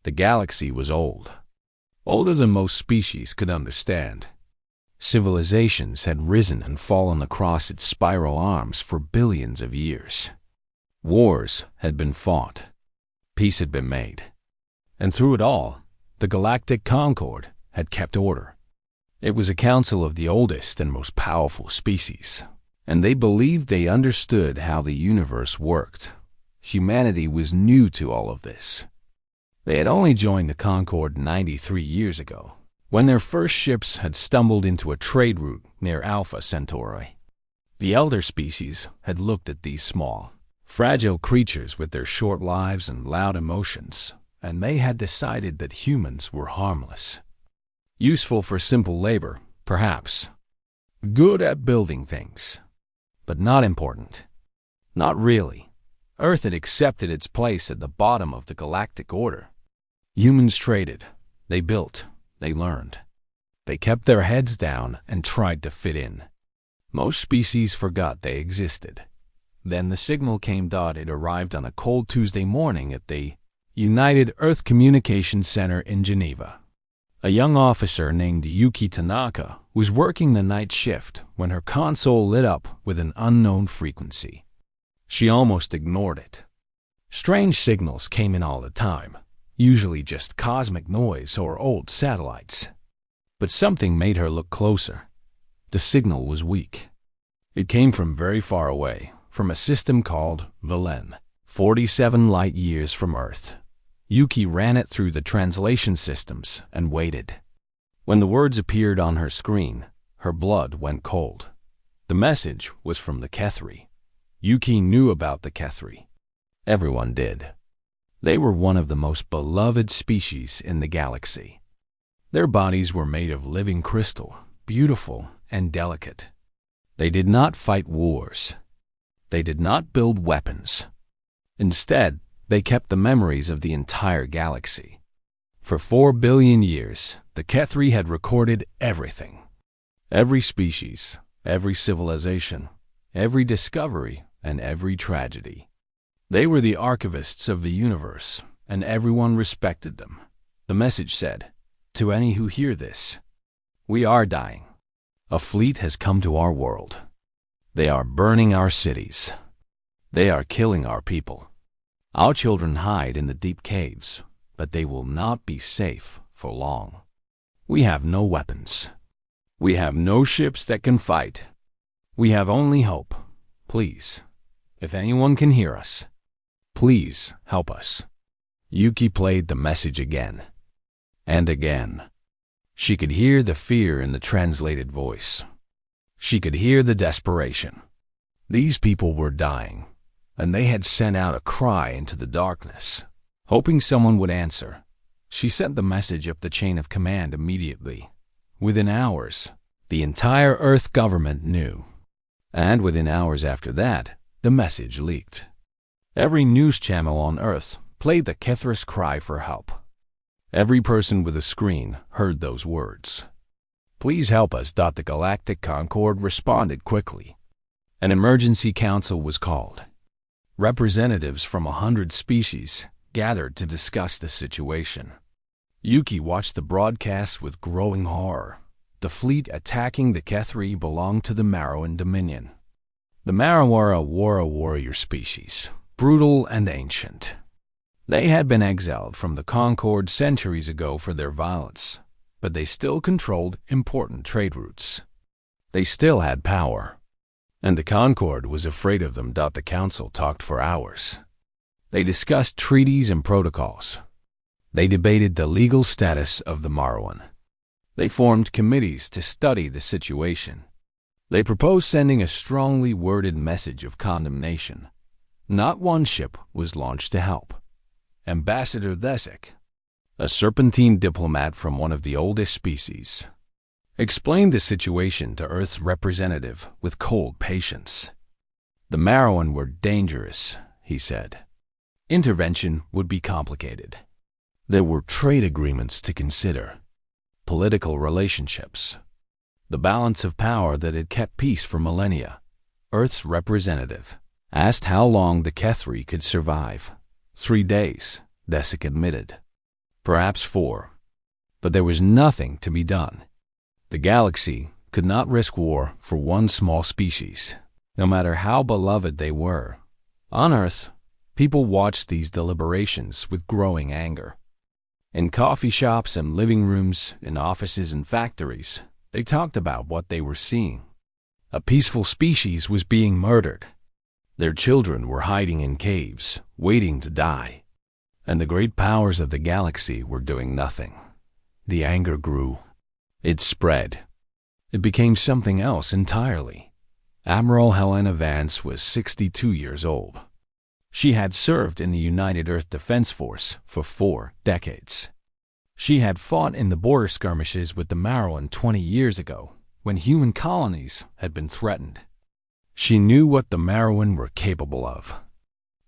The galaxy was old, older than most species could understand. Civilizations had risen and fallen across its spiral arms for billions of years. Wars had been fought. Peace had been made. And through it all, the Galactic Concord had kept order. It was a council of the oldest and most powerful species, and they believed they understood how the universe worked. Humanity was new to all of this. They had only joined the Concord 93 years ago, when their first ships had stumbled into a trade route near Alpha Centauri. The elder species had looked at these small, fragile creatures with their short lives and loud emotions, and they had decided that humans were harmless. Useful for simple labor, perhaps. Good at building things. But not important. Not really. Earth had accepted its place at the bottom of the galactic order. Humans traded. They built. They learned. They kept their heads down and tried to fit in. Most species forgot they existed. Then the signal came. It arrived on a cold Tuesday morning at the United Earth Communications Center in Geneva. A young officer named Yuki Tanaka was working the night shift when her console lit up with an unknown frequency. She almost ignored it. Strange signals came in all the time, usually just cosmic noise or old satellites. But something made her look closer. The signal was weak. It came from very far away, from a system called Velen, 47 light-years from Earth. Yuki ran it through the translation systems and waited. When the words appeared on her screen, her blood went cold. The message was from the Kethri. Yuki knew about the Kethri. Everyone did. They were one of the most beloved species in the galaxy. Their bodies were made of living crystal, beautiful and delicate. They did not fight wars. They did not build weapons. Instead, they kept the memories of the entire galaxy. For 4 billion years, the Kethri had recorded everything. Every species, every civilization, every discovery, and every tragedy. They were the archivists of the universe, and everyone respected them. The message said, "To any who hear this, we are dying. A fleet has come to our world. They are burning our cities. They are killing our people. Our children hide in the deep caves, but they will not be safe for long. We have no weapons. We have no ships that can fight. We have only hope. Please, if anyone can hear us, please help us." Yuki played the message again and again. She could hear the fear in the translated voice. She could hear the desperation. These people were dying, and they had sent out a cry into the darkness, hoping someone would answer. She sent the message up the chain of command immediately. Within hours, the entire Earth government knew. And within hours after that, the message leaked. Every news channel on Earth played the Kethri's cry for help. Every person with a screen heard those words. "Please help us." The Galactic Concord responded quickly. An emergency council was called. Representatives from 100 species gathered to discuss the situation. Yuki watched the broadcast with growing horror. The fleet attacking the Kethri belonged to the Marrowan Dominion. The Marrowan were a warrior species, brutal and ancient. They had been exiled from the Concord centuries ago for their violence, but they still controlled important trade routes. They still had power, and the Concord was afraid of them. The council talked for hours. They discussed treaties and protocols. They debated the legal status of the Marrowan. They formed committees to study the situation. They proposed sending a strongly worded message of condemnation. Not one ship was launched to help. Ambassador Thesek, a serpentine diplomat from one of the oldest species, explained the situation to Earth's representative with cold patience. The Marrowan were dangerous, he said. Intervention would be complicated. There were trade agreements to consider, political relationships, the balance of power that had kept peace for millennia. Earth's representative asked how long the Kethri could survive. 3 days, Thesek admitted. perhaps 4. But there was nothing to be done. The galaxy could not risk war for one small species, no matter how beloved they were. On Earth, people watched these deliberations with growing anger. In coffee shops and living rooms, in offices and factories, they talked about what they were seeing. A peaceful species was being murdered. Their children were hiding in caves, waiting to die. And the great powers of the galaxy were doing nothing. The anger grew. It spread. It became something else entirely. Admiral Helena Vance was 62 years old. She had served in the United Earth Defense Force for 4 decades. She had fought in the border skirmishes with the Marrowan 20 years ago, when human colonies had been threatened. She knew what the Marrowan were capable of.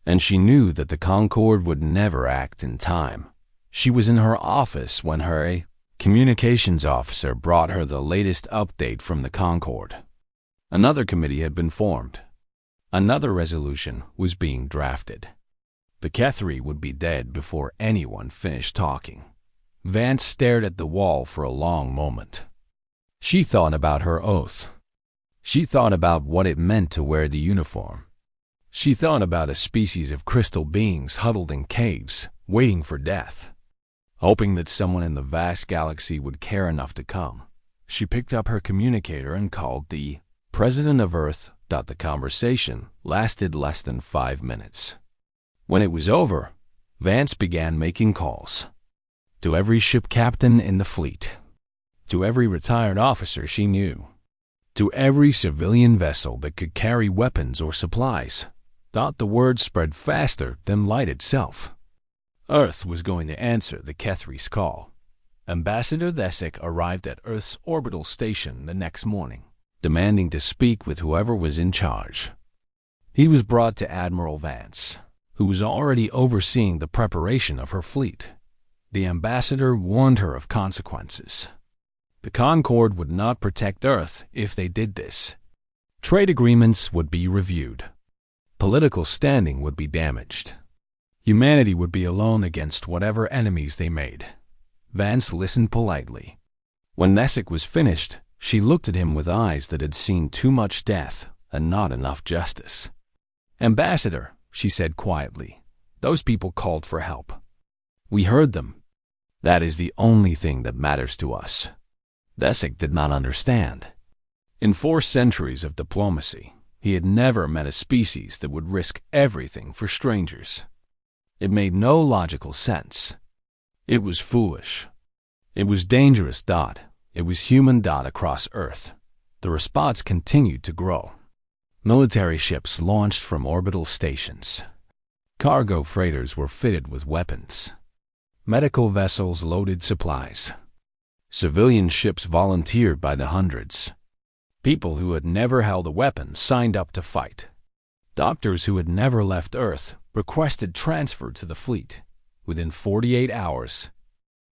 And she knew that the Concord would never act in time. She was in her office when her communications officer brought her the latest update from the Concord. Another committee had been formed. Another resolution was being drafted. The Kethri would be dead before anyone finished talking. Vance stared at the wall for a long moment. She thought about her oath. She thought about what it meant to wear the uniform. She thought about a species of crystal beings huddled in caves, waiting for death, hoping that someone in the vast galaxy would care enough to come. She picked up her communicator and called the President of Earth. The conversation lasted less than 5 minutes. When it was over, Vance began making calls. To every ship captain in the fleet. To every retired officer she knew. To every civilian vessel that could carry weapons or supplies. The word spread faster than light itself. Earth was going to answer the Kethri's call. Ambassador Thesic arrived at Earth's orbital station the next morning, demanding to speak with whoever was in charge. He was brought to Admiral Vance, who was already overseeing the preparation of her fleet. The ambassador warned her of consequences. The Concord would not protect Earth if they did this. Trade agreements would be reviewed. Political standing would be damaged. Humanity would be alone against whatever enemies they made. Vance listened politely. When Thesic was finished, she looked at him with eyes that had seen too much death and not enough justice. "Ambassador," she said quietly, "those people called for help. We heard them. That is the only thing that matters to us." Thesic did not understand. In 4 centuries of diplomacy, he had never met a species that would risk everything for strangers. It made no logical sense. It was foolish. It was dangerous. It was human. Across Earth, the response continued to grow. Military ships launched from orbital stations. Cargo freighters were fitted with weapons. Medical vessels loaded supplies. Civilian ships volunteered by the hundreds. People who had never held a weapon signed up to fight. Doctors who had never left Earth requested transfer to the fleet. Within 48 hours,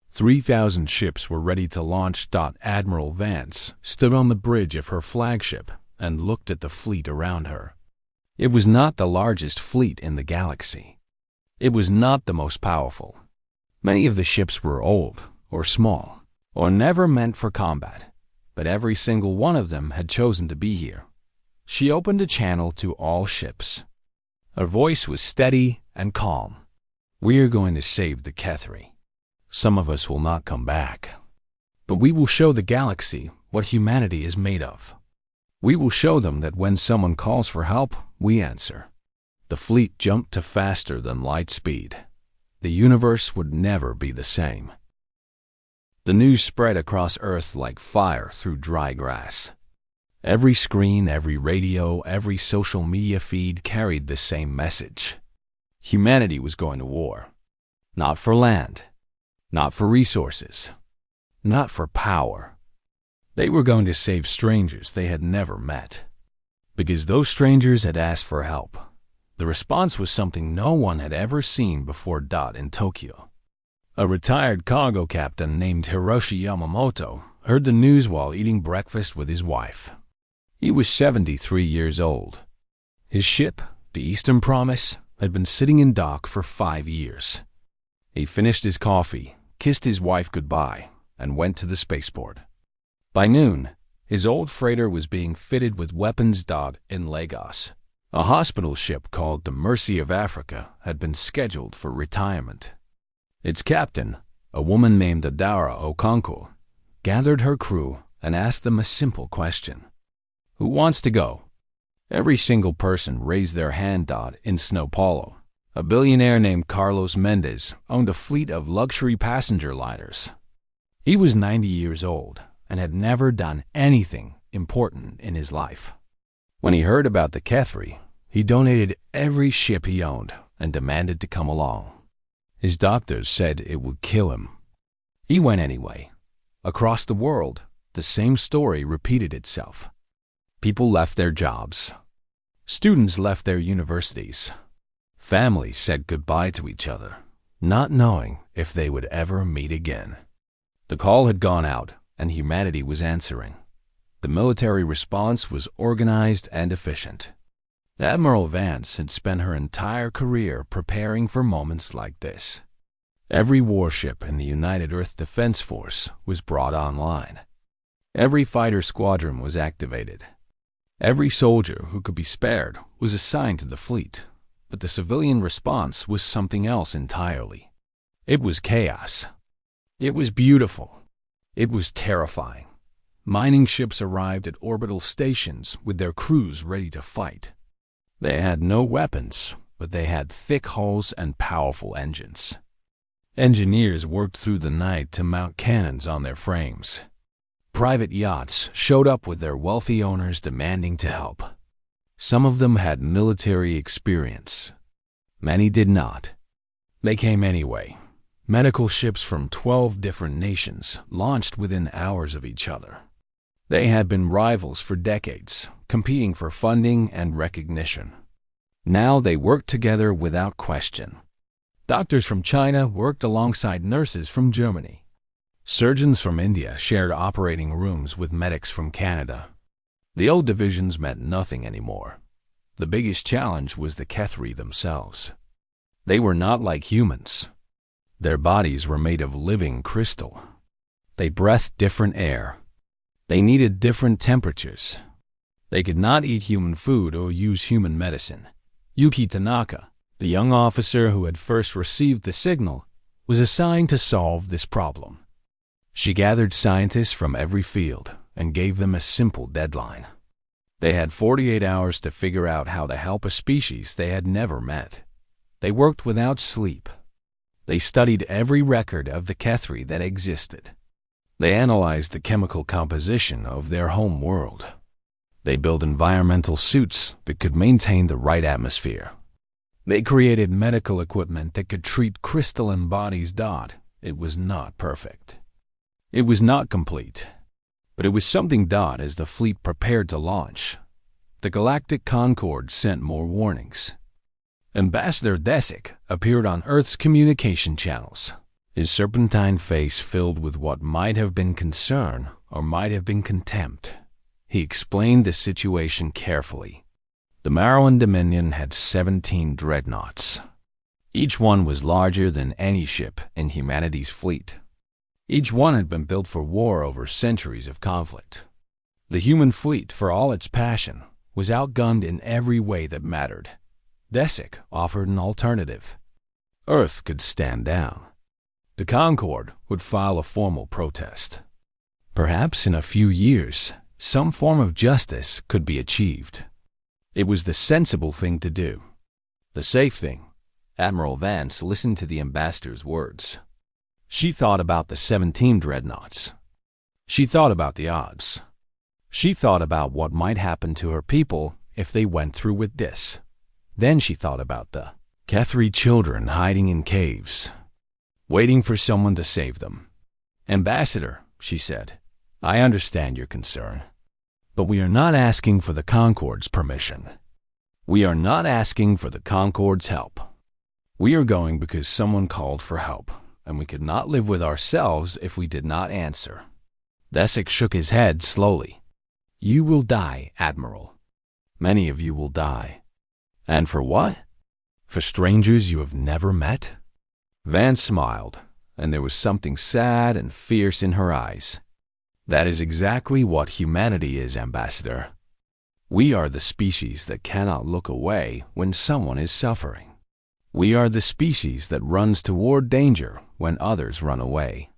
3,000 ships were ready to launch. Admiral Vance stood on the bridge of her flagship and looked at the fleet around her. It was not the largest fleet in the galaxy. It was not the most powerful. Many of the ships were old or small or never meant for combat, but every single one of them had chosen to be here. She opened a channel to all ships. Her voice was steady and calm. "We are going to save the Kethri. Some of us will not come back. But we will show the galaxy what humanity is made of. We will show them that when someone calls for help, we answer." The fleet jumped to faster than light speed. The universe would never be the same. The news spread across Earth like fire through dry grass. Every screen, every radio, every social media feed carried the same message. Humanity was going to war. Not for land. Not for resources. Not for power. They were going to save strangers they had never met. Because those strangers had asked for help. The response was something no one had ever seen before. In Tokyo, a retired cargo captain named Hiroshi Yamamoto heard the news while eating breakfast with his wife. He was 73 years old. His ship, the Eastern Promise, had been sitting in dock for 5 years. He finished his coffee, kissed his wife goodbye, and went to the spaceport. By noon, his old freighter was being fitted with weapons. In Lagos, a hospital ship called the Mercy of Africa had been scheduled for retirement. Its captain, a woman named Adara Okonkwo, gathered her crew and asked them a simple question. Who wants to go? Every single person raised their hand. In Sao Paulo, a billionaire named Carlos Mendez owned a fleet of luxury passenger liners. He was 90 years old and had never done anything important in his life. When he heard about the Kethri, he donated every ship he owned and demanded to come along. His doctors said it would kill him. He went anyway. Across the world, the same story repeated itself. People left their jobs. Students left their universities. Families said goodbye to each other, not knowing if they would ever meet again. The call had gone out, and humanity was answering. The military response was organized and efficient. Admiral Vance had spent her entire career preparing for moments like this. Every warship in the United Earth Defense Force was brought online. Every fighter squadron was activated. Every soldier who could be spared was assigned to the fleet, but the civilian response was something else entirely. It was chaos. It was beautiful. It was terrifying. Mining ships arrived at orbital stations with their crews ready to fight. They had no weapons, but they had thick hulls and powerful engines. Engineers worked through the night to mount cannons on their frames. Private yachts showed up with their wealthy owners demanding to help. Some of them had military experience. Many did not. They came anyway. Medical ships from 12 different nations launched within hours of each other. They had been rivals for decades, competing for funding and recognition. Now they worked together without question. Doctors from China worked alongside nurses from Germany. Surgeons from India shared operating rooms with medics from Canada. The old divisions meant nothing anymore. The biggest challenge was the Kethri themselves. They were not like humans. Their bodies were made of living crystal. They breathed different air. They needed different temperatures. They could not eat human food or use human medicine. Yuki Tanaka, the young officer who had first received the signal, was assigned to solve this problem. She gathered scientists from every field and gave them a simple deadline. They had 48 hours to figure out how to help a species they had never met. They worked without sleep. They studied every record of the Kethri that existed. They analyzed the chemical composition of their home world. They built environmental suits that could maintain the right atmosphere. They created medical equipment that could treat crystalline bodies. It was not perfect. It was not complete. But it was something. As the fleet prepared to launch, the Galactic Concorde sent more warnings. Ambassador Desic appeared on Earth's communication channels, his serpentine face filled with what might have been concern or might have been contempt. He explained the situation carefully. The Marrowan Dominion had 17 dreadnoughts. Each one was larger than any ship in humanity's fleet. Each one had been built for war over centuries of conflict. The human fleet, for all its passion, was outgunned in every way that mattered. Desic offered an alternative. Earth could stand down. The Concorde would file a formal protest. Perhaps in a few years, some form of justice could be achieved. It was the sensible thing to do. The safe thing. Admiral Vance listened to the ambassador's words. She thought about the 17 dreadnoughts. She thought about the odds. She thought about what might happen to her people if they went through with this. Then she thought about the Kethri children hiding in caves, waiting for someone to save them. Ambassador, she said, I understand your concern, but we are not asking for the Concorde's permission. We are not asking for the Concorde's help. We are going because someone called for help, and we could not live with ourselves if we did not answer. Desic shook his head slowly. You will die, Admiral. Many of you will die. And for what? For strangers you have never met? Vance smiled. and there was something sad and fierce in her eyes. That is exactly what humanity is, Ambassador. We are the species that cannot look away when someone is suffering. We are the species that runs toward danger when others run away.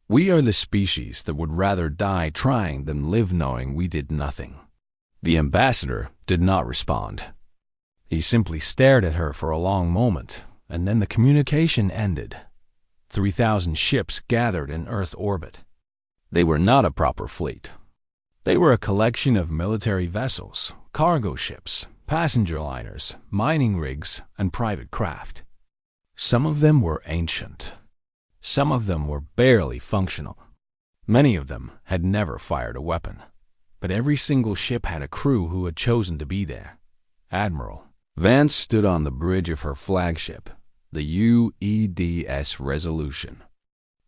We are the species that would rather die trying than live knowing we did nothing. The ambassador did not respond. He simply stared at her for a long moment, and then the communication ended. 3,000 ships gathered in Earth orbit. They were not a proper fleet. They were a collection of military vessels, cargo ships, passenger liners, mining rigs, and private craft. Some of them were ancient. Some of them were barely functional. Many of them had never fired a weapon. But every single ship had a crew who had chosen to be there. Admiral Vance stood on the bridge of her flagship, the UEDS Resolution.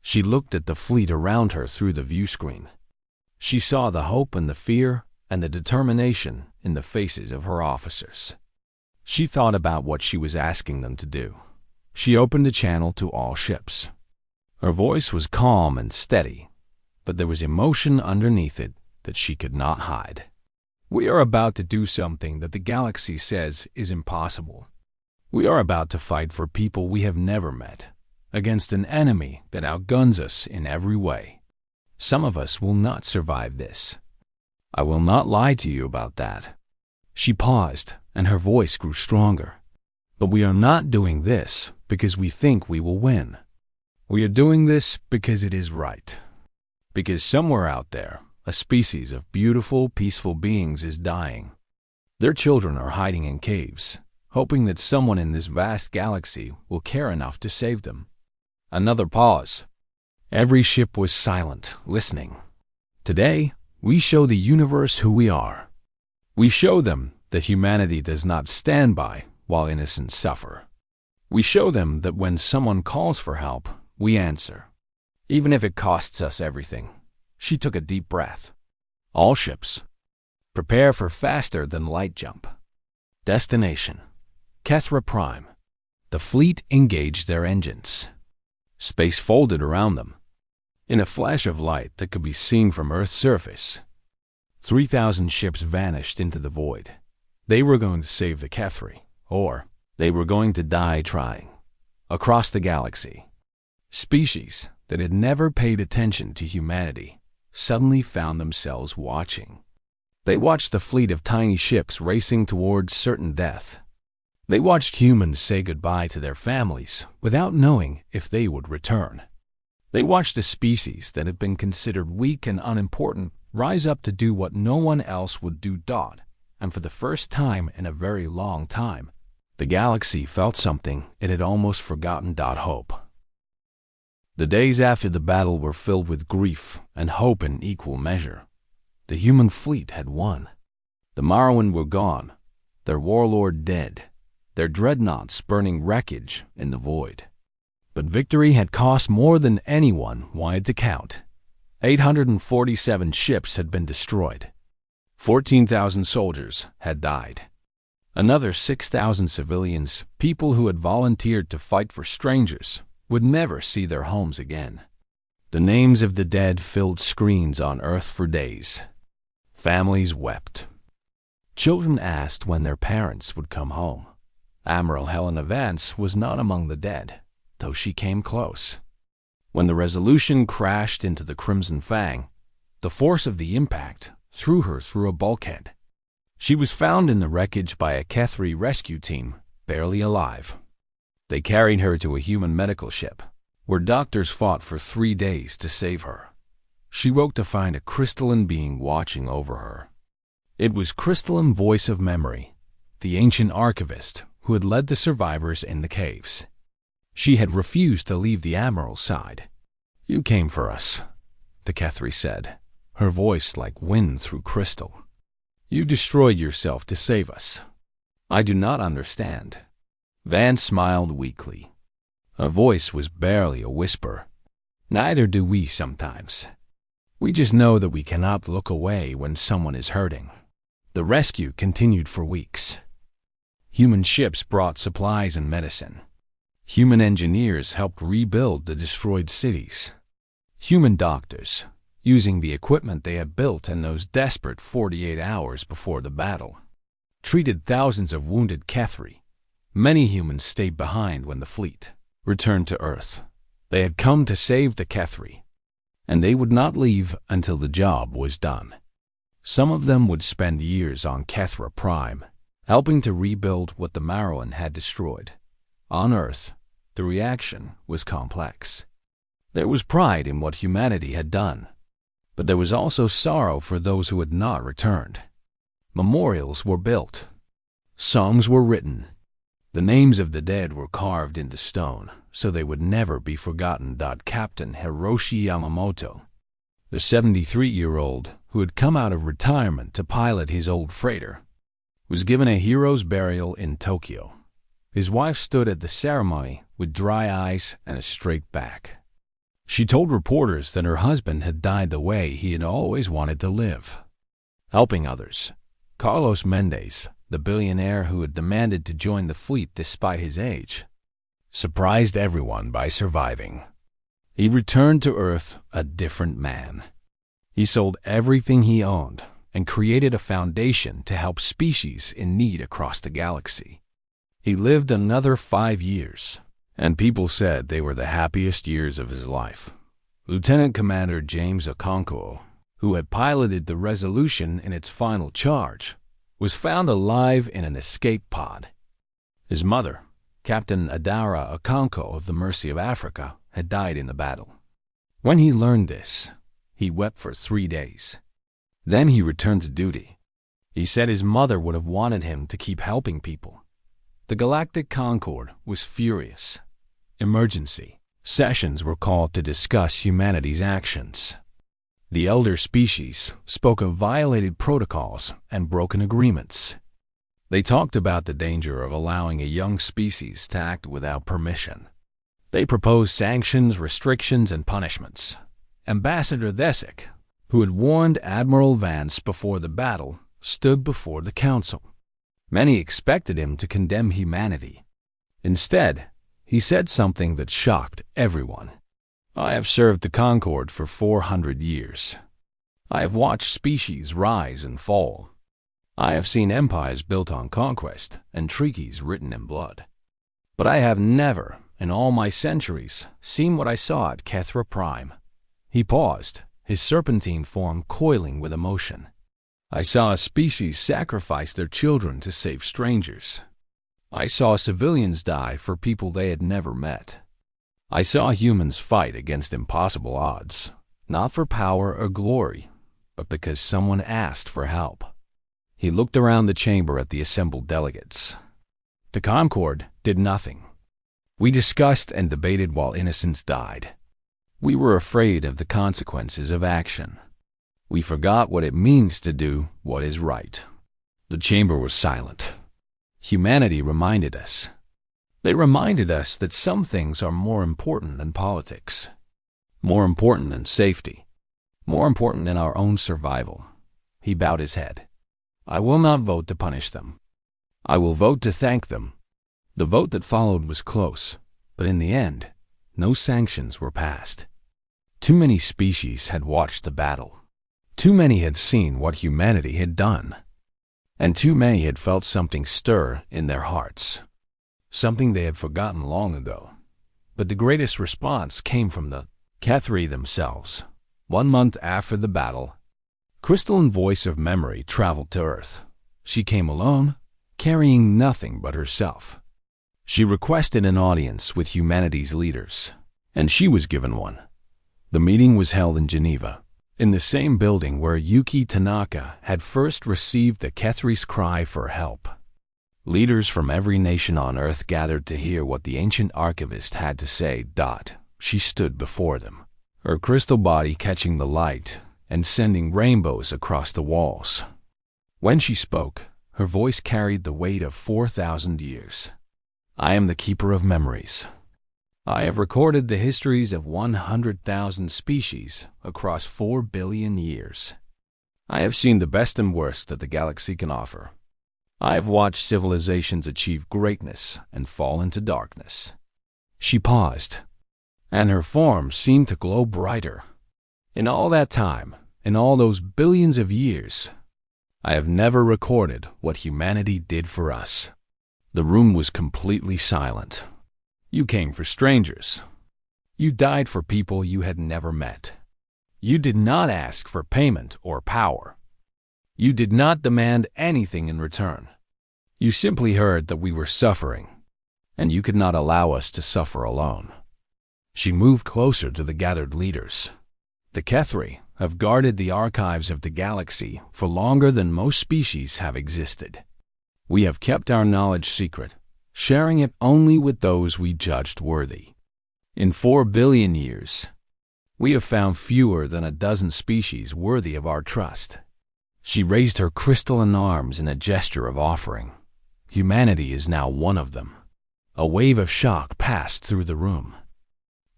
She looked at the fleet around her through the view screen. She saw the hope and the fear and the determination in the faces of her officers. She thought about what she was asking them to do. She opened a channel to all ships. Her voice was calm and steady, but there was emotion underneath it that she could not hide. We are about to do something that the galaxy says is impossible. We are about to fight for people we have never met, against an enemy that outguns us in every way. Some of us will not survive this. I will not lie to you about that. She paused, and her voice grew stronger. But we are not doing this because we think we will win. We are doing this because it is right. Because somewhere out there, a species of beautiful, peaceful beings is dying. Their children are hiding in caves, hoping that someone in this vast galaxy will care enough to save them. Another pause. Every ship was silent, listening. Today, we show the universe who we are. We show them that humanity does not stand by while innocents suffer. We show them that when someone calls for help, we answer, even if it costs us everything. She took a deep breath. All ships, prepare for faster than light jump. Destination, Kethra Prime. The fleet engaged their engines. Space folded around them. In a flash of light that could be seen from Earth's surface, 3,000 ships vanished into the void. They were going to save the Kethri, or they were going to die trying. Across the galaxy, species that had never paid attention to humanity suddenly found themselves watching. They watched the fleet of tiny ships racing towards certain death. They watched humans say goodbye to their families without knowing if they would return. They watched a species that had been considered weak and unimportant rise up to do what no one else would do. And for the first time in a very long time, the galaxy felt something it had almost forgotten. Hope. The days after the battle were filled with grief and hope in equal measure. The human fleet had won. The Marwyn were gone, their warlord dead, their dreadnoughts burning wreckage in the void. But victory had cost more than anyone wanted to count. 847 ships had been destroyed. 14,000 soldiers had died. Another 6,000 civilians, people who had volunteered to fight for strangers, would never see their homes again. The names of the dead filled screens on Earth for days. Families wept. Children asked when their parents would come home. Admiral Helena Vance was not among the dead, though she came close. When the Resolution crashed into the Crimson Fang, the force of the impact threw her through a bulkhead. She was found in the wreckage by a Kethri rescue team, barely alive. They carried her to a human medical ship, where doctors fought for 3 days to save her. She woke to find a crystalline being watching over her. It was Crystalline Voice of Memory, the ancient archivist who had led the survivors in the caves. She had refused to leave the Admiral's side. "You came for us," the Kethri said, her voice like wind through crystal. "You destroyed yourself to save us. I do not understand." Vance smiled weakly. Her voice was barely a whisper. "Neither do we sometimes. We just know that we cannot look away when someone is hurting." The rescue continued for weeks. Human ships brought supplies and medicine. Human engineers helped rebuild the destroyed cities. Human doctors, using the equipment they had built in those desperate 48 hours before the battle, treated thousands of wounded Kethri. Many humans stayed behind when the fleet returned to Earth. They had come to save the Kethri, and they would not leave until the job was done. Some of them would spend years on Kethra Prime, helping to rebuild what the Marrowan had destroyed. On Earth, the reaction was complex. There was pride in what humanity had done, but there was also sorrow for those who had not returned. Memorials were built. Songs were written. The names of the dead were carved into stone, so they would never be forgotten. Captain Hiroshi Yamamoto, the 73-year-old who had come out of retirement to pilot his old freighter, was given a hero's burial in Tokyo. His wife stood at the ceremony with dry eyes and a straight back. She told reporters that her husband had died the way he had always wanted to live, helping others. Carlos Mendez, the billionaire who had demanded to join the fleet despite his age, surprised everyone by surviving. He returned to Earth a different man. He sold everything he owned and created a foundation to help species in need across the galaxy. He lived another 5 years, and people said they were the happiest years of his life. Lieutenant Commander James Okonkwo, who had piloted the Resolution in its final charge, was found alive in an escape pod. His mother, Captain Adara Okonkwo of the Mercy of Africa, had died in the battle. When he learned this, he wept for 3 days. Then he returned to duty. He said his mother would have wanted him to keep helping people. The Galactic Concord was furious. Emergency sessions were called to discuss humanity's actions. The elder species spoke of violated protocols and broken agreements. They talked about the danger of allowing a young species to act without permission. They proposed sanctions, restrictions, and punishments. Ambassador Thesic, who had warned Admiral Vance before the battle, stood before the council. Many expected him to condemn humanity. Instead, he said something that shocked everyone. I have served the Concord for 400 years. I have watched species rise and fall. I have seen empires built on conquest and treaties written in blood. But I have never, in all my centuries, seen what I saw at Kethra Prime. He paused, his serpentine form coiling with emotion. I saw a species sacrifice their children to save strangers. I saw civilians die for people they had never met. I saw humans fight against impossible odds, not for power or glory, but because someone asked for help. He looked around the chamber at the assembled delegates. The Concord did nothing. We discussed and debated while innocents died. We were afraid of the consequences of action. We forgot what it means to do what is right. The chamber was silent. Humanity reminded us. They reminded us that some things are more important than politics, more important than safety, more important than our own survival. He bowed his head. I will not vote to punish them. I will vote to thank them. The vote that followed was close, but in the end, no sanctions were passed. Too many species had watched the battle. Too many had seen what humanity had done. And too many had felt something stir in their hearts. Something they had forgotten long ago. But the greatest response came from the Kethri themselves. 1 month after the battle, crystalline voice of memory traveled to Earth. She came alone, carrying nothing but herself. She requested an audience with humanity's leaders, and she was given one. The meeting was held in Geneva, in the same building where Yuki Tanaka had first received the Kethri's cry for help. Leaders from every nation on Earth gathered to hear what the ancient archivist had to say. She stood before them, her crystal body catching the light and sending rainbows across the walls. When she spoke, her voice carried the weight of 4,000 years. I am the keeper of memories. I have recorded the histories of 100,000 species across 4 billion years. I have seen the best and worst that the galaxy can offer. I have watched civilizations achieve greatness and fall into darkness. She paused, and her form seemed to glow brighter. In all that time, in all those billions of years, I have never recorded what humanity did for us. The room was completely silent. You came for strangers. You died for people you had never met. You did not ask for payment or power. You did not demand anything in return. You simply heard that we were suffering, and you could not allow us to suffer alone. She moved closer to the gathered leaders. The Kethri have guarded the archives of the galaxy for longer than most species have existed. We have kept our knowledge secret, sharing it only with those we judged worthy. In 4 billion years, we have found fewer than a dozen species worthy of our trust. She raised her crystalline arms in a gesture of offering. Humanity is now one of them. A wave of shock passed through the room.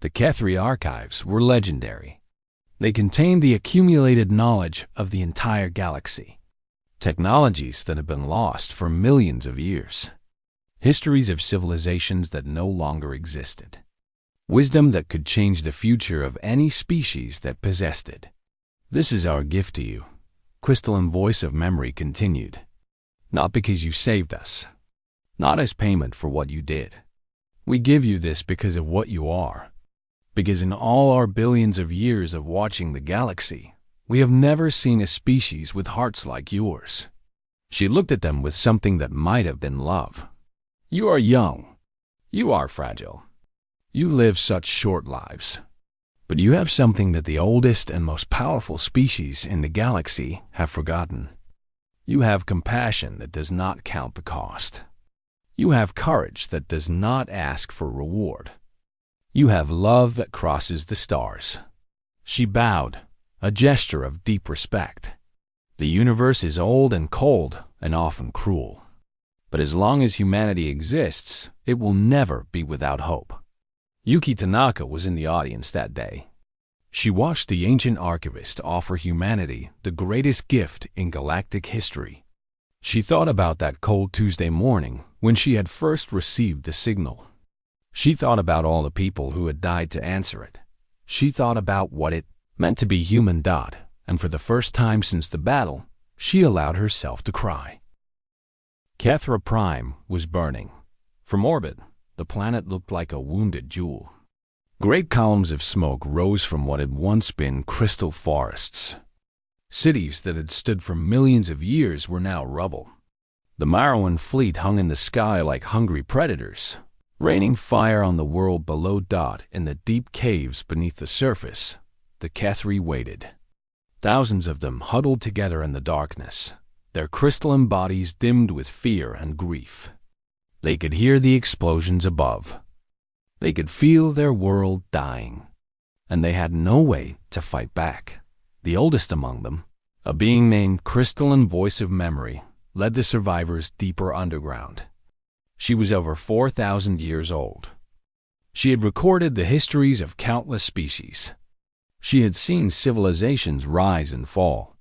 The Kethri archives were legendary. They contained the accumulated knowledge of the entire galaxy. Technologies that have been lost for millions of years. Histories of civilizations that no longer existed. Wisdom that could change the future of any species that possessed it. This is our gift to you, crystalline voice of memory continued. Not because you saved us. Not as payment for what you did. We give you this because of what you are. Because in all our billions of years of watching the galaxy, we have never seen a species with hearts like yours. She looked at them with something that might have been love. You are young. You are fragile. You live such short lives. But you have something that the oldest and most powerful species in the galaxy have forgotten. You have compassion that does not count the cost. You have courage that does not ask for reward. You have love that crosses the stars. She bowed, a gesture of deep respect. The universe is old and cold and often cruel. But as long as humanity exists, it will never be without hope. Yuki Tanaka was in the audience that day. She watched the ancient archivist offer humanity the greatest gift in galactic history. She thought about that cold Tuesday morning when she had first received the signal. She thought about all the people who had died to answer it. She thought about what it meant to be human. And for the first time since the battle, she allowed herself to cry. Kethra Prime was burning. From orbit, the planet looked like a wounded jewel. Great columns of smoke rose from what had once been crystal forests. Cities that had stood for millions of years were now rubble. The Marrowan fleet hung in the sky like hungry predators, raining fire on the world below. In the deep caves beneath the surface, the Kethri waited. Thousands of them huddled together in the darkness, their crystalline bodies dimmed with fear and grief. They could hear the explosions above. They could feel their world dying. And they had no way to fight back. The oldest among them, a being named Crystalline Voice of Memory, led the survivors deeper underground. She was over 4,000 years old. She had recorded the histories of countless species. She had seen civilizations rise and fall.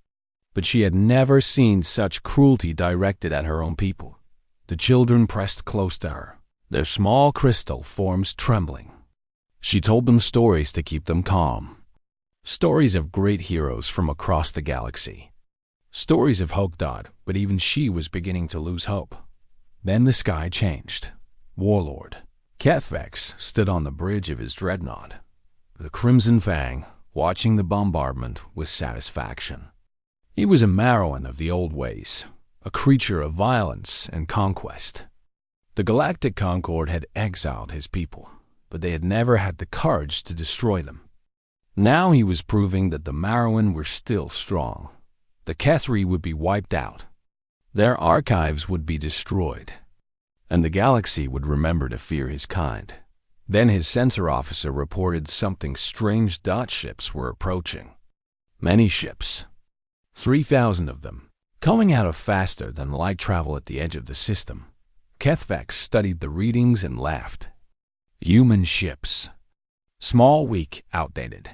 But she had never seen such cruelty directed at her own people. The children pressed close to her, their small crystal forms trembling. She told them stories to keep them calm. Stories of great heroes from across the galaxy. Stories of hope. But even she was beginning to lose hope. Then the sky changed. Warlord Kethvex stood on the bridge of his dreadnought, the Crimson Fang, watching the bombardment with satisfaction. He was a Marrowan of the old ways, a creature of violence and conquest. The Galactic Concord had exiled his people, but they had never had the courage to destroy them. Now he was proving that the Marrowan were still strong. The Kethri would be wiped out. Their archives would be destroyed, and the galaxy would remember to fear his kind. Then his sensor officer reported something strange. Ships were approaching. Many ships. 3,000 of them, coming out of faster than light travel at the edge of the system. Kethvex studied the readings and laughed. Human ships. Small, weak, outdated.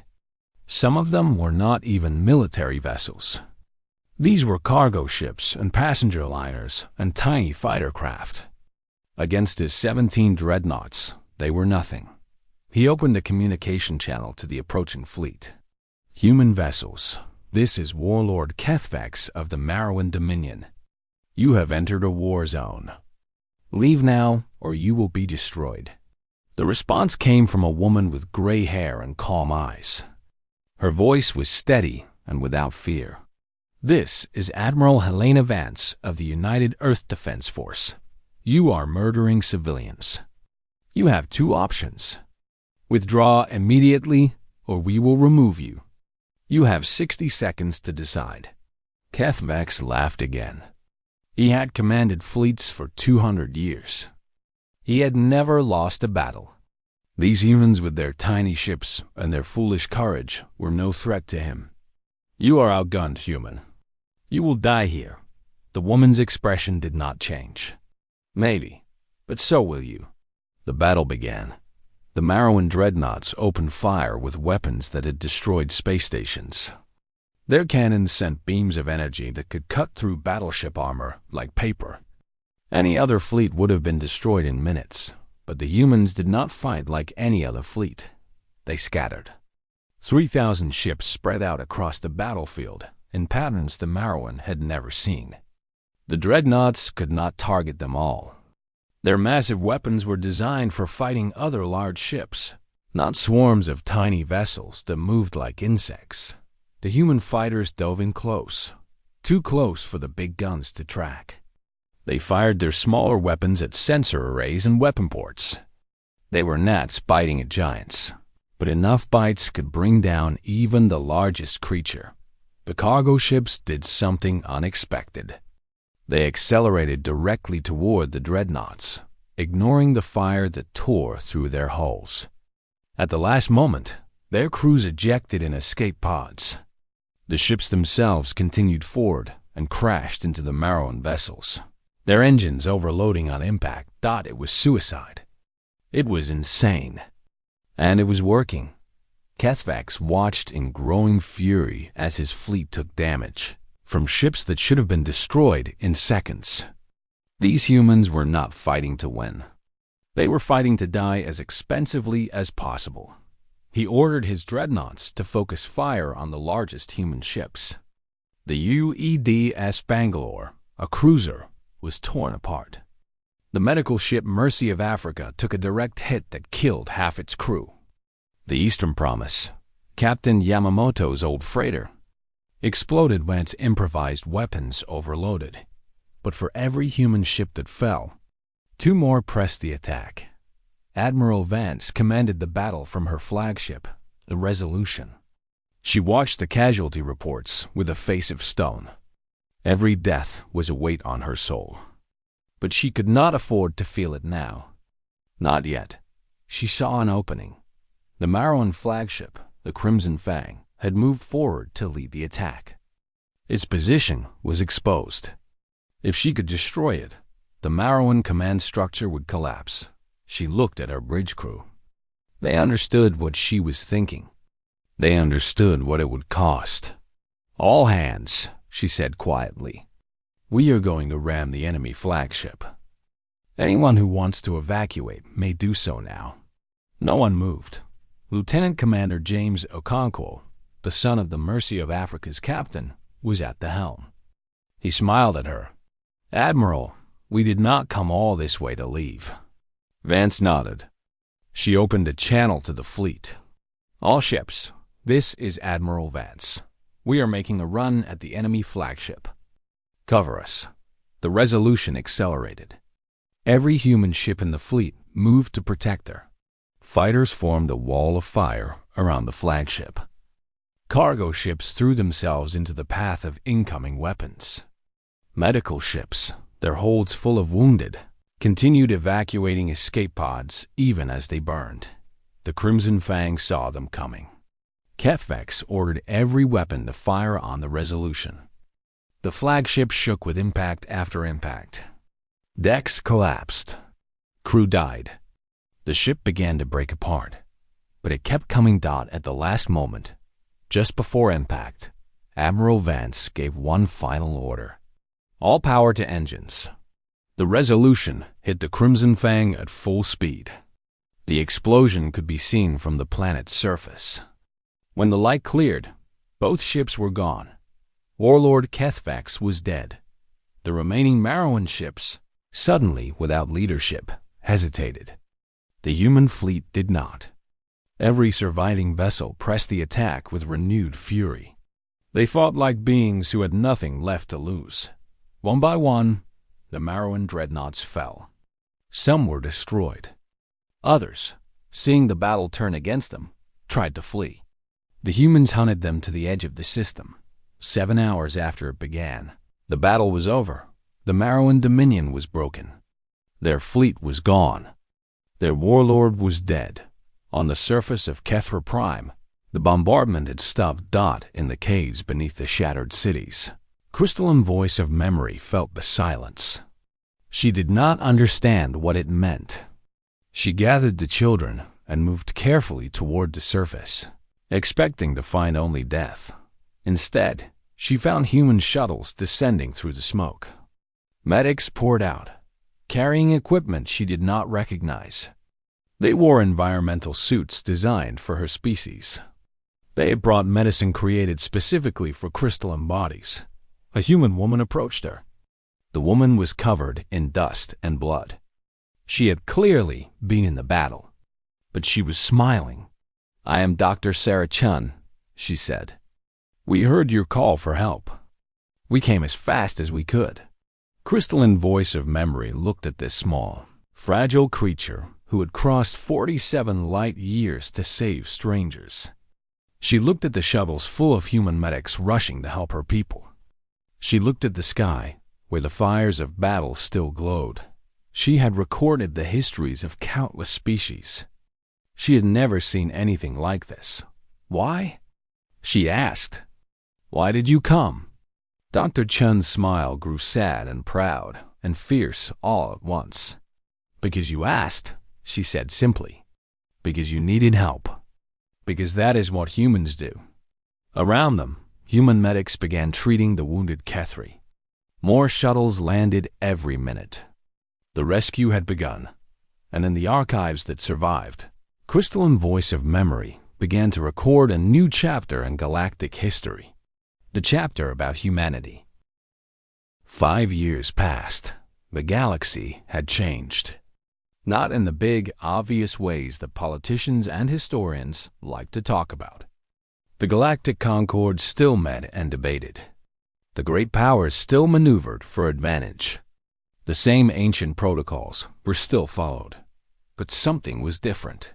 Some of them were not even military vessels. These were cargo ships and passenger liners and tiny fighter craft. Against his 17 dreadnoughts, they were nothing. He opened a communication channel to the approaching fleet. Human vessels, this is Warlord Kethvax of the Marrowan Dominion. You have entered a war zone. Leave now, or you will be destroyed. The response came from a woman with gray hair and calm eyes. Her voice was steady and without fear. This is Admiral Helena Vance of the United Earth Defense Force. You are murdering civilians. You have two options. Withdraw immediately, or we will remove you. You have 60 seconds to decide. Kethvax laughed again. He had commanded fleets for 200 years. He had never lost a battle. These humans with their tiny ships and their foolish courage were no threat to him. You are outgunned, human. You will die here. The woman's expression did not change. Maybe, but so will you. The battle began. The Marrowan dreadnoughts opened fire with weapons that had destroyed space stations. Their cannons sent beams of energy that could cut through battleship armor like paper. Any other fleet would have been destroyed in minutes, but the humans did not fight like any other fleet. They scattered. 3,000 ships spread out across the battlefield in patterns the Marrowan had never seen. The dreadnoughts could not target them all. Their massive weapons were designed for fighting other large ships, not swarms of tiny vessels that moved like insects. The human fighters dove in close, too close for the big guns to track. They fired their smaller weapons at sensor arrays and weapon ports. They were gnats biting at giants, but enough bites could bring down even the largest creature. The cargo ships did something unexpected. They accelerated directly toward the dreadnoughts, ignoring the fire that tore through their hulls. At the last moment, their crews ejected in escape pods. The ships themselves continued forward and crashed into the Marrowan vessels. Their engines overloading on impact thought it was suicide. It was insane. And it was working. Kethvax watched in growing fury as his fleet took damage from ships that should have been destroyed in seconds. These humans were not fighting to win. They were fighting to die as expensively as possible. He ordered his dreadnoughts to focus fire on the largest human ships. The UEDS Bangalore, a cruiser, was torn apart. The medical ship Mercy of Africa took a direct hit that killed half its crew. The Eastern Promise, Captain Yamamoto's old freighter, exploded when its improvised weapons overloaded. But for every human ship that fell, two more pressed the attack. Admiral Vance commanded the battle from her flagship, the Resolution. She watched the casualty reports with a face of stone. Every death was a weight on her soul. But she could not afford to feel it now. Not yet. She saw an opening. The Marrowan flagship, the Crimson Fang, had moved forward to lead the attack. Its position was exposed. If she could destroy it, the Marrowan command structure would collapse. She looked at her bridge crew. They understood what she was thinking. They understood what it would cost. All hands, she said quietly. We are going to ram the enemy flagship. Anyone who wants to evacuate may do so now. No one moved. Lieutenant Commander James Okonkwo, the son of the Mercy of Africa's captain, was at the helm. He smiled at her. Admiral, we did not come all this way to leave. Vance nodded. She opened a channel to the fleet. All ships, this is Admiral Vance. We are making a run at the enemy flagship. Cover us. The Resolution accelerated. Every human ship in the fleet moved to protect her. Fighters formed a wall of fire around the flagship. Cargo ships threw themselves into the path of incoming weapons. Medical ships, their holds full of wounded, continued evacuating escape pods even as they burned. The Crimson Fang saw them coming. Kethvax ordered every weapon to fire on the Resolution. The flagship shook with impact after impact. Decks collapsed. Crew died. The ship began to break apart, but it kept coming taut at the last moment. Just before impact, Admiral Vance gave one final order. All power to engines. The Resolution hit the Crimson Fang at full speed. The explosion could be seen from the planet's surface. When the light cleared, both ships were gone. Warlord Kethvax was dead. The remaining Marrowan ships, suddenly without leadership, hesitated. The human fleet did not. Every surviving vessel pressed the attack with renewed fury. They fought like beings who had nothing left to lose. One by one, the Marrowan dreadnoughts fell. Some were destroyed. Others, seeing the battle turn against them, tried to flee. The humans hunted them to the edge of the system. 7 hours after it began, the battle was over. The Marrowan dominion was broken. Their fleet was gone. Their warlord was dead. On the surface of Kethra Prime, the bombardment had stopped in the caves beneath the shattered cities. Crystalline Voice of Memory felt the silence. She did not understand what it meant. She gathered the children and moved carefully toward the surface, expecting to find only death. Instead, she found human shuttles descending through the smoke. Medics poured out, carrying equipment she did not recognize. They wore environmental suits designed for her species. They had brought medicine created specifically for crystalline bodies. A human woman approached her. The woman was covered in dust and blood. She had clearly been in the battle, but she was smiling. "I am Dr. Sarah Chun," she said. "We heard your call for help. We came as fast as we could." Crystalline Voice of Memory looked at this small, fragile creature who had crossed 47 light years to save strangers. She looked at the shuttles full of human medics rushing to help her people. She looked at the sky, where the fires of battle still glowed. She had recorded the histories of countless species. She had never seen anything like this. "Why?" she asked. "Why did you come?" Dr. Chun's smile grew sad and proud and fierce all at once. "Because you asked," she said simply. "Because you needed help. Because that is what humans do." Around them, human medics began treating the wounded Kethri. More shuttles landed every minute. The rescue had begun, and in the archives that survived, Crystalline Voice of Memory began to record a new chapter in galactic history, the chapter about humanity. 5 years passed. The galaxy had changed. Not in the big, obvious ways that politicians and historians like to talk about. The Galactic Concord still met and debated. The great powers still maneuvered for advantage. The same ancient protocols were still followed, but something was different.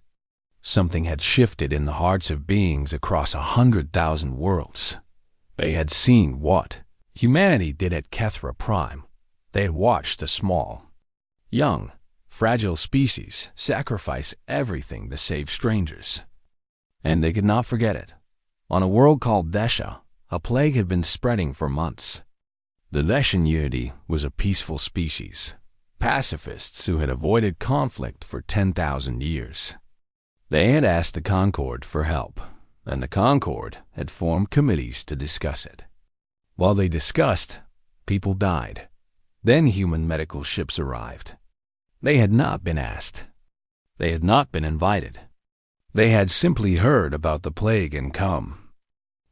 Something had shifted in the hearts of beings across 100,000 worlds. They had seen what humanity did at Kethra Prime. They had watched a small, young, fragile species sacrifice everything to save strangers. And they could not forget it. On a world called Desha, a plague had been spreading for months. The Deshan Unity was a peaceful species, pacifists who had avoided conflict for 10,000 years. They had asked the Concord for help, and the Concord had formed committees to discuss it. While they discussed, people died. Then human medical ships arrived. They had not been asked. They had not been invited. They had simply heard about the plague and come.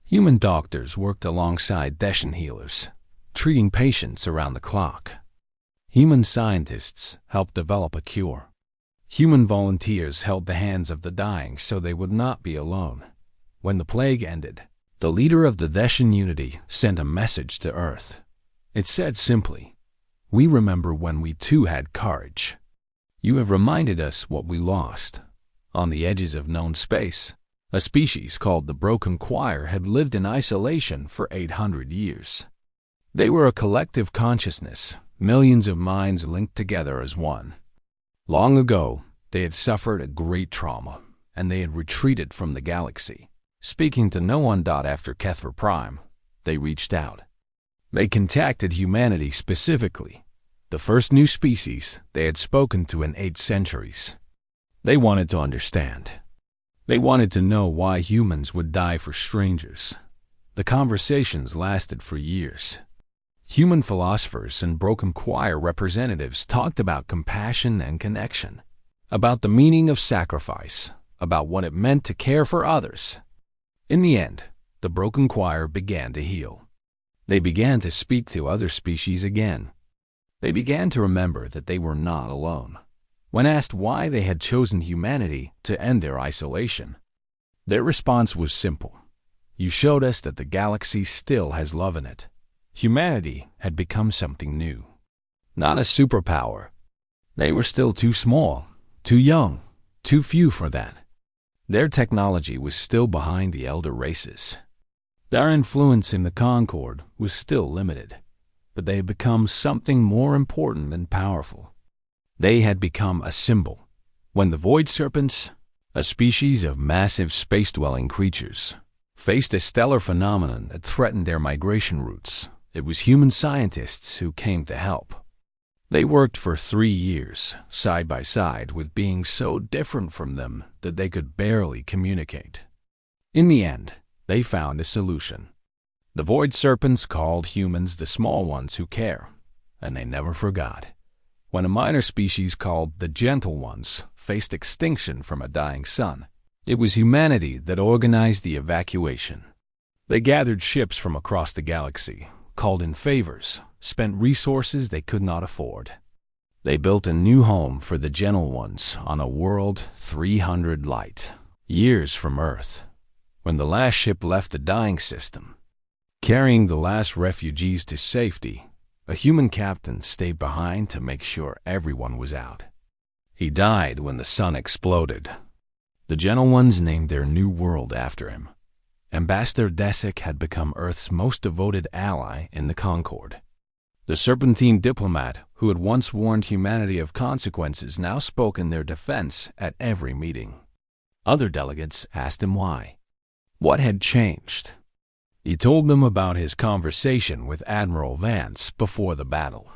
Human doctors worked alongside Deshan healers, treating patients around the clock. Human scientists helped develop a cure. Human volunteers held the hands of the dying so they would not be alone. When the plague ended, the leader of the Deshan Unity sent a message to Earth. It said simply, "We remember when we too had courage. You have reminded us what we lost. On the edges of known space, a species called the Broken Choir had lived in isolation for 800 years. They were a collective consciousness, millions of minds linked together as one. Long ago, they had suffered a great trauma, and they had retreated from the galaxy. Speaking to no one. After Kethra Prime, they reached out. They contacted humanity specifically, the first new species they had spoken to in 8 centuries. They wanted to understand. They wanted to know why humans would die for strangers. The conversations lasted for years. Human philosophers and Broken Choir representatives talked about compassion and connection. about the meaning of sacrifice, about what it meant to care for others. In the end, the broken choir began to heal. They began to speak to other species again. They began to remember that they were not alone. When asked why they had chosen humanity to end their isolation, their response was simple. You showed us that the galaxy still has love in it. Humanity had become something new, not a superpower. They were still too small, too young, too few for that. Their technology was still behind the elder races. Their influence in the Concord was still limited, but they had become something more important and powerful. They had become a symbol. When the Void Serpents, a species of massive space-dwelling creatures, faced a stellar phenomenon that threatened their migration routes, it was human scientists who came to help. They worked for 3 years, side by side, with beings so different from them that they could barely communicate. In the end, they found a solution. The Void Serpents called humans the small ones who care, and they never forgot. When a minor species called the Gentle Ones faced extinction from a dying sun, it was humanity that organized the evacuation. They gathered ships from across the galaxy, called in favors, spent resources they could not afford. They built a new home for the Gentle Ones on a world 300 light years from Earth. When the last ship left the dying system, carrying the last refugees to safety, a human captain stayed behind to make sure everyone was out. He died when the sun exploded. The Gentle Ones named their new world after him. Ambassador Desic had become Earth's most devoted ally in the Concord. The Serpentine diplomat who had once warned humanity of consequences now spoke in their defense at every meeting. Other delegates asked him why. What had changed? He told them about his conversation with Admiral Vance before the battle.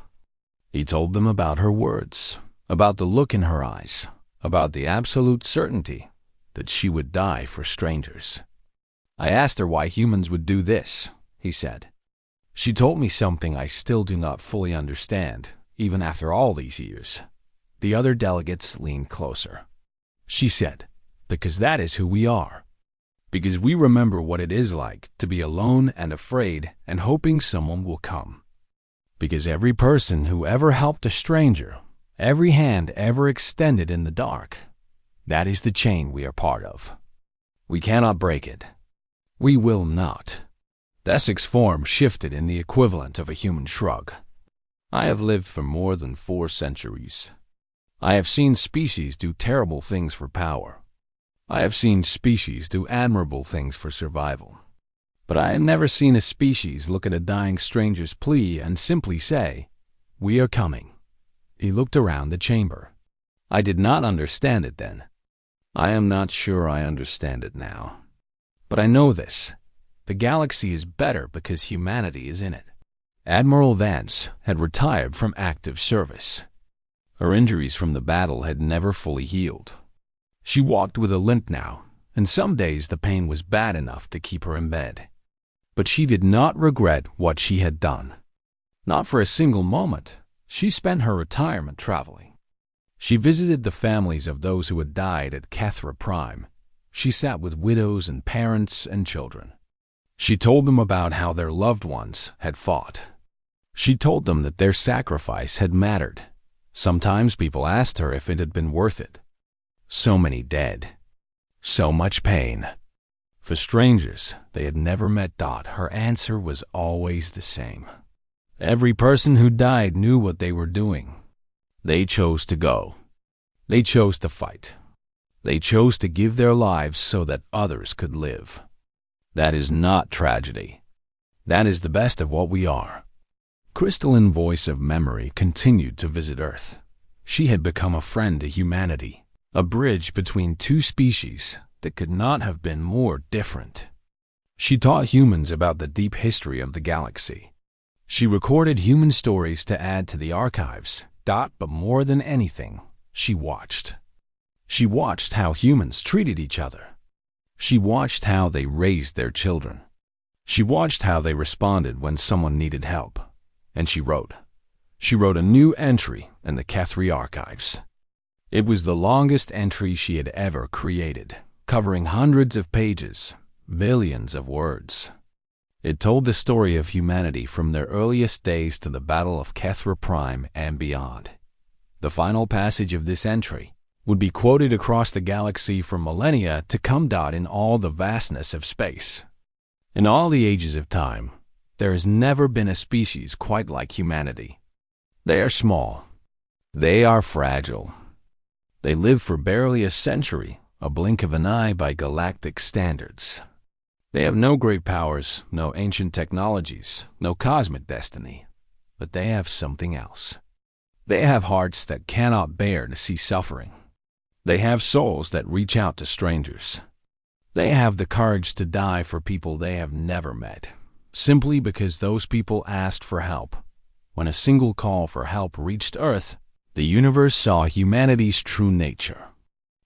He told them about her words, about the look in her eyes, about the absolute certainty that she would die for strangers. I asked her why humans would do this, he said. She told me something I still do not fully understand, even after all these years. The other delegates leaned closer. She said, because that is who we are. Because we remember what it is like to be alone and afraid and hoping someone will come. Because every person who ever helped a stranger, every hand ever extended in the dark, that is the chain we are part of. We cannot break it. We will not. Desic's form shifted in the equivalent of a human shrug. I have lived for more than 4 centuries. I have seen species do terrible things for power. I have seen species do admirable things for survival. But I have never seen a species look at a dying stranger's plea and simply say, "We are coming." He looked around the chamber. I did not understand it then. I am not sure I understand it now. But I know this. The galaxy is better because humanity is in it. Admiral Vance had retired from active service. Her injuries from the battle had never fully healed. She walked with a limp now, and some days the pain was bad enough to keep her in bed. But she did not regret what she had done. Not for a single moment. She spent her retirement traveling. She visited the families of those who had died at Kethra Prime. She sat with widows and parents and children. She told them about how their loved ones had fought. She told them that their sacrifice had mattered. Sometimes people asked her if it had been worth it. So many dead. So much pain. For strangers they had never met, her answer was always the same. Every person who died knew what they were doing. They chose to go. They chose to fight. They chose to give their lives so that others could live. That is not tragedy. That is the best of what we are. Crystalline voice of memory continued to visit Earth. She had become a friend to humanity, a bridge between 2 species that could not have been more different. She taught humans about the deep history of the galaxy. She recorded human stories to add to the archives, but more than anything, she watched. She watched how humans treated each other. She watched how they raised their children. She watched how they responded when someone needed help. And she wrote. She wrote a new entry in the Kethri archives. It was the longest entry she had ever created, covering hundreds of pages, billions of words. It told the story of humanity from their earliest days to the Battle of Kethra Prime and beyond. The final passage of this entry would be quoted across the galaxy for millennia to come. In all the vastness of space, in all the ages of time, there has never been a species quite like humanity. They are small. They are fragile. They live for barely a century, a blink of an eye by galactic standards. They have no great powers, no ancient technologies, no cosmic destiny, but they have something else. They have hearts that cannot bear to see suffering. They have souls that reach out to strangers. They have the courage to die for people they have never met, simply because those people asked for help. When a single call for help reached Earth, the universe saw humanity's true nature.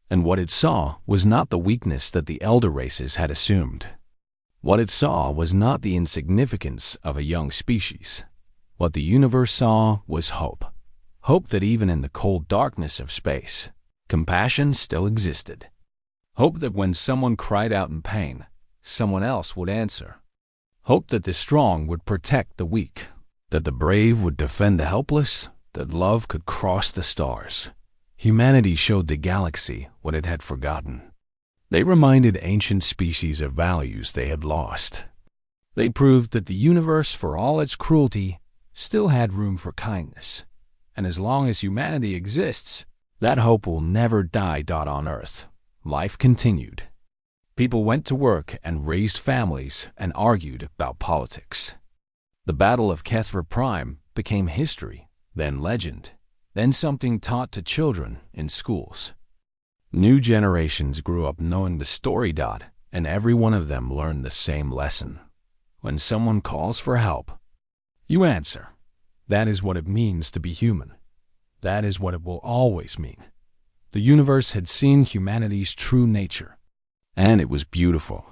And what it saw was not the weakness that the elder races had assumed. What it saw was not the insignificance of a young species. What the universe saw was hope. Hope that even in the cold darkness of space, compassion still existed. Hope that when someone cried out in pain, someone else would answer. Hope that the strong would protect the weak, that the brave would defend the helpless, that love could cross the stars. Humanity showed the galaxy what it had forgotten. They reminded ancient species of values they had lost. They proved that the universe, for all its cruelty, still had room for kindness. And as long as humanity exists, that hope will never die. On Earth, life continued. People went to work and raised families and argued about politics. The Battle of Kethra Prime became history, then legend, then something taught to children in schools. New generations grew up knowing the story. And every one of them learned the same lesson. When someone calls for help, you answer. That is what it means to be human. That is what it will always mean. The universe had seen humanity's true nature, and it was beautiful.